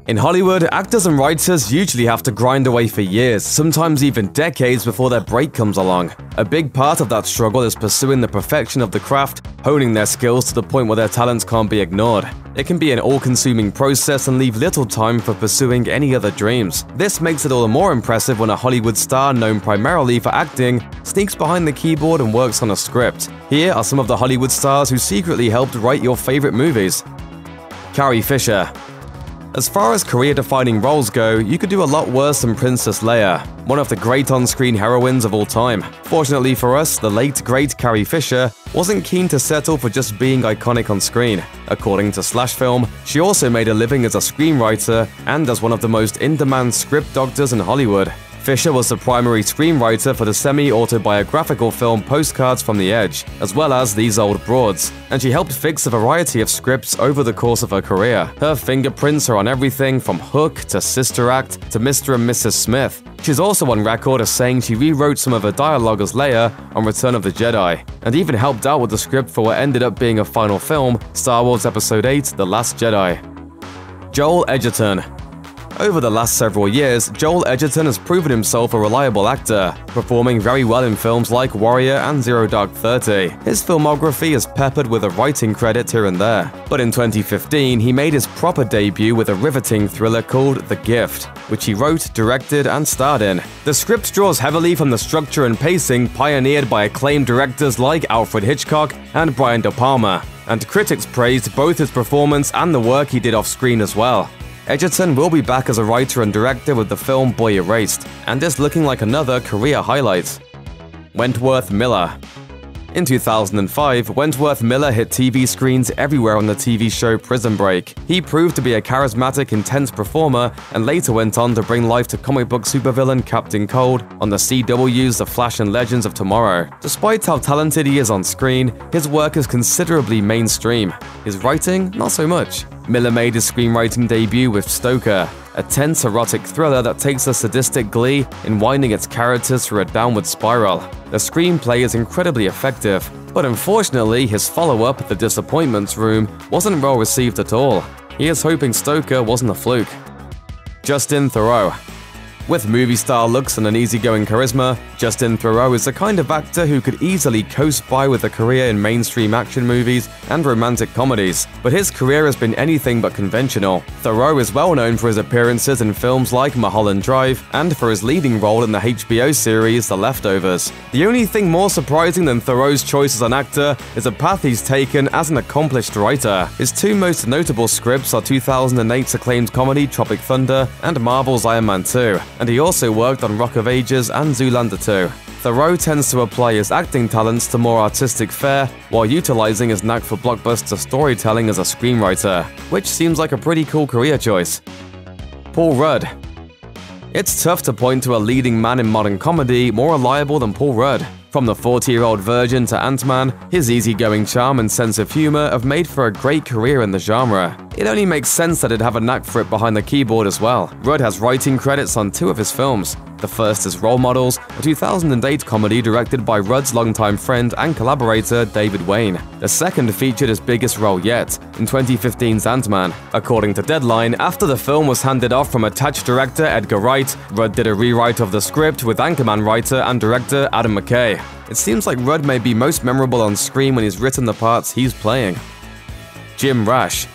In Hollywood, actors and writers usually have to grind away for years, sometimes even decades before their break comes along. A big part of that struggle is pursuing the perfection of the craft, honing their skills to the point where their talents can't be ignored. It can be an all-consuming process and leave little time for pursuing any other dreams. This makes it all the more impressive when a Hollywood star known primarily for acting sneaks behind the keyboard and works on a script. Here are some of the Hollywood stars who secretly helped write your favorite movies. Carrie Fisher. As far as career-defining roles go, you could do a lot worse than Princess Leia, one of the great on-screen heroines of all time. Fortunately for us, the late great Carrie Fisher wasn't keen to settle for just being iconic on screen. According to Slash Film, she also made a living as a screenwriter and as one of the most in-demand script doctors in Hollywood. Fisher was the primary screenwriter for the semi-autobiographical film Postcards from the Edge, as well as These Old Broads, and she helped fix a variety of scripts over the course of her career. Her fingerprints are on everything from Hook to Sister Act to Mr. and Mrs. Smith. She's also on record as saying she rewrote some of her dialogue as Leia on Return of the Jedi, and even helped out with the script for what ended up being a final film, Star Wars Episode VIII: The Last Jedi. Joel Edgerton. Over the last several years, Joel Edgerton has proven himself a reliable actor, performing very well in films like Warrior and Zero Dark 30. His filmography is peppered with a writing credit here and there. But in 2015, he made his proper debut with a riveting thriller called The Gift, which he wrote, directed, and starred in. The script draws heavily from the structure and pacing pioneered by acclaimed directors like Alfred Hitchcock and Brian De Palma, and critics praised both his performance and the work he did off-screen as well. Edgerton will be back as a writer and director with the film Boy Erased, and is looking like another career highlight. Wentworth Miller. In 2005, Wentworth Miller hit TV screens everywhere on the TV show Prison Break. He proved to be a charismatic, intense performer and later went on to bring life to comic book supervillain Captain Cold on the CW's The Flash and Legends of Tomorrow. Despite how talented he is on screen, his work is considerably mainstream. His writing, not so much. Miller made his screenwriting debut with Stoker, a tense erotic thriller that takes a sadistic glee in winding its characters through a downward spiral. The screenplay is incredibly effective, but unfortunately his follow-up, The Disappointments Room, wasn't well received at all. He is hoping Stoker wasn't a fluke. Justin Theroux. With movie star looks and an easygoing charisma, Justin Theroux is the kind of actor who could easily coast by with a career in mainstream action movies and romantic comedies, but his career has been anything but conventional. Theroux is well known for his appearances in films like Mulholland Drive and for his leading role in the HBO series The Leftovers. The only thing more surprising than Theroux's choice as an actor is a path he's taken as an accomplished writer. His two most notable scripts are 2008's acclaimed comedy Tropic Thunder and Marvel's Iron Man 2. And he also worked on Rock of Ages and Zoolander 2. Theroux tends to apply his acting talents to more artistic fare while utilizing his knack for blockbuster storytelling as a screenwriter, which seems like a pretty cool career choice. Paul Rudd. It's tough to point to a leading man in modern comedy more reliable than Paul Rudd. From the 40-year-old virgin to Ant-Man, his easygoing charm and sense of humor have made for a great career in the genre. It only makes sense that he'd have a knack for it behind the keyboard as well. Rudd has writing credits on two of his films. The first is Role Models, a 2008 comedy directed by Rudd's longtime friend and collaborator David Wayne. The second featured his biggest role yet, in 2015's Ant-Man. According to Deadline, after the film was handed off from attached director Edgar Wright, Rudd did a rewrite of the script with Anchorman writer and director Adam McKay. It seems like Rudd may be most memorable on screen when he's written the parts he's playing. Jim Rash.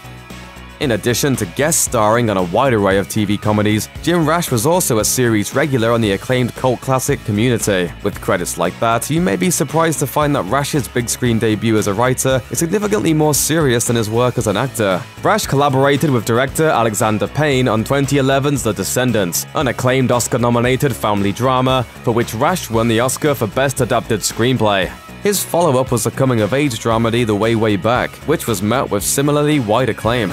In addition to guest starring on a wide array of TV comedies, Jim Rash was also a series regular on the acclaimed cult classic Community. With credits like that, you may be surprised to find that Rash's big screen debut as a writer is significantly more serious than his work as an actor. Rash collaborated with director Alexander Payne on 2011's The Descendants, an acclaimed Oscar-nominated family drama for which Rash won the Oscar for Best Adapted Screenplay. His follow-up was the coming-of-age dramedy The Way, Way Back, which was met with similarly wide acclaim.